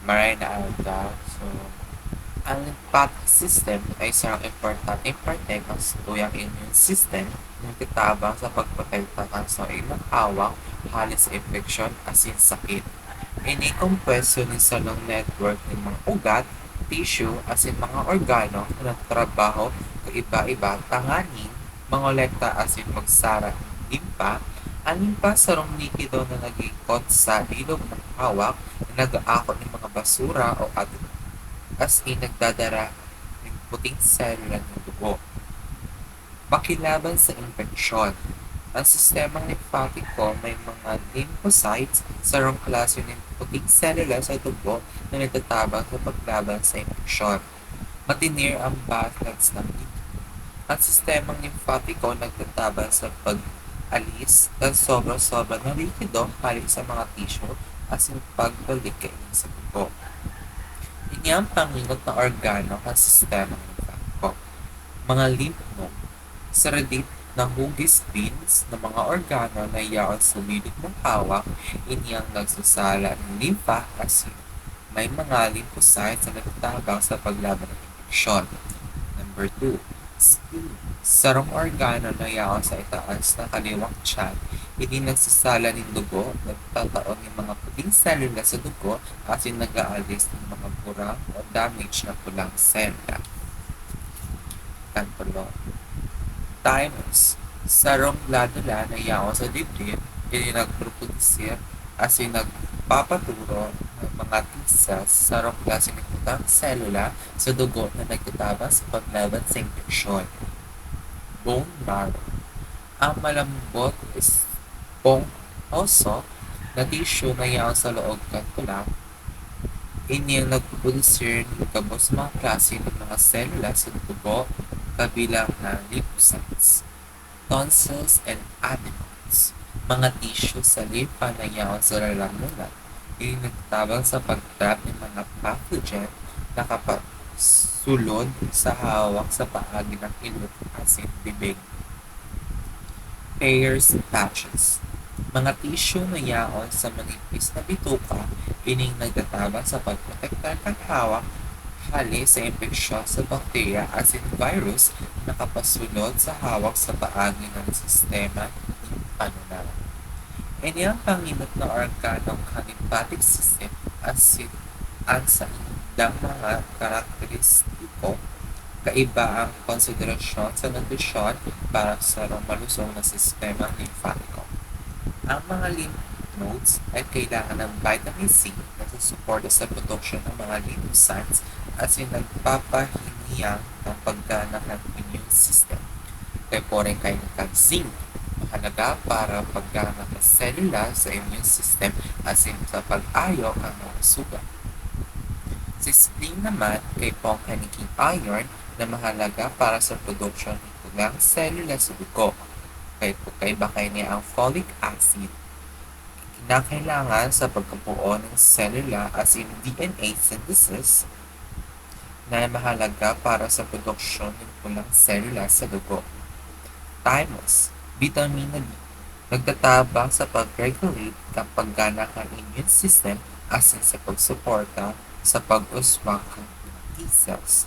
Maray na alga. So, ang lymphatic system ay isang importanteng parte ng tuyang immune system na nagtatabang sa pagprotekta sa ilang hawak halos sa infeksyon asin sakit. Ini-kompresyo ni salong network ng mga ugat, tissue, asin mga organo na nagtrabaho sa iba-iba tanganin, mangolekta asin magsara ng limpa. Ang limpa sarong likido na nag-ikot sa ilog ng hawak na nag-aakot ng mga basura o atin as in nagdadara ng puting selula ng dugo. Pakilaban sa infeksyon. Ang sistemang limfatiko may mga lymphocytes sa rong klase ng puting selula sa dugo na nagtatabang sa paglaban sa infeksyon. Matinir ang baths ng likido. Ang sistemang limfatiko nagtatabang sa pag-alis ng sobra-sobra ng likido galing sa mga tissue at sa pagbalik kainin sa dugo. Ini ang pangingot na organo ng sistemang limfatiko. Mga lymph node, saradit na hugis veins ng mga organo na iyaon sa bilog ng hawak, ini ang nagsusala ng limfa kasi may mga lymphocytes na nagtatabang sa paglaban ng infeksyon. Number 2, spleen. Sarong organo na iyaon sa itaas na kaliwang tiyan, hindi nagsasala ng dugo, nagtataon ng mga puting selula sa dugo at nag-aalis ng mga burang o damage na pulang selula. Kantulo. Thymus. Sarong gladula na iyaon sa dibdib, hindi nagpropudisir as nagpapaturo ng mga T-cells sa sarong klase ng putang selula sa dugo na nagtatabang sa paglaban sa infeksyon. Bone marrow. Ang malambot esponjoso na tissue na iyaon sa loob ng tulak, ini ang nagpupudisir ng gabos mga klase ng mga selula sa dugo kabilang na lymphocytes, tonsils, and adenoids. Mga tissue sa limpa na iyaon sa lalamunan, ini nagtatabang sa pagtrap ng mga pathogen na kapasulod sa hawak sa paagi ng ilot asin bibig. Peyer's patches. Mga tissue na iyaon sa manipis na bituka, ining nagtatabang sa pagprotektar ng hawak hali sa infeksyon sa bakterya asin virus na kapasulod sa hawak sa paagi ng sistema ng panunaw. Ini ang panginot na organong lymphatic system asin ang sa indang mga karakteristiko kaiba ang konsiderasyon sa nutrisyon para sa malusog na sistema lymphatiko. Ang mga lymph nodes ay kailangan ng vitamin C na susuporta sa produksyon ng mga lymphocytes at nagpapahiniyang ng paggana ng immune system. Kaya po rin kayo zinc mahalaga para paggana ng selula sa immune system at sa pag-ayo ng mga sugat. Si spleen naman kay pong kaniking iron na mahalaga para sa produksyon ng tulang selula sa dugo. Kaiba kayo niya ang folic acid kinakailangan sa pagkabuo ng selula as in DNA synthesis na mahalaga para sa produksyon ng tulang selula sa dugo. Thymus, vitamina D, nagtatabang sa pag-regulate ng paggana ng immune system asin sa pagsuporta sa pag-uswang ng T-cells.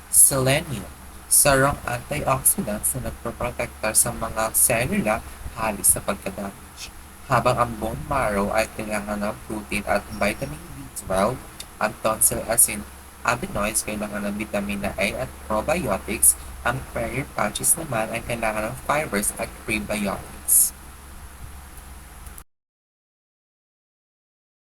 Selenium, sarong antioxidants na nagproprotektar sa mga selula halis sa pagkadamage. Habang ang bone marrow ay kailangan ng protein at vitamin B12, ang tonsil asin adenoids kailangan ng vitamina A at probiotics, ang prayer patches naman ay kailangan ng fibers at prebiotics.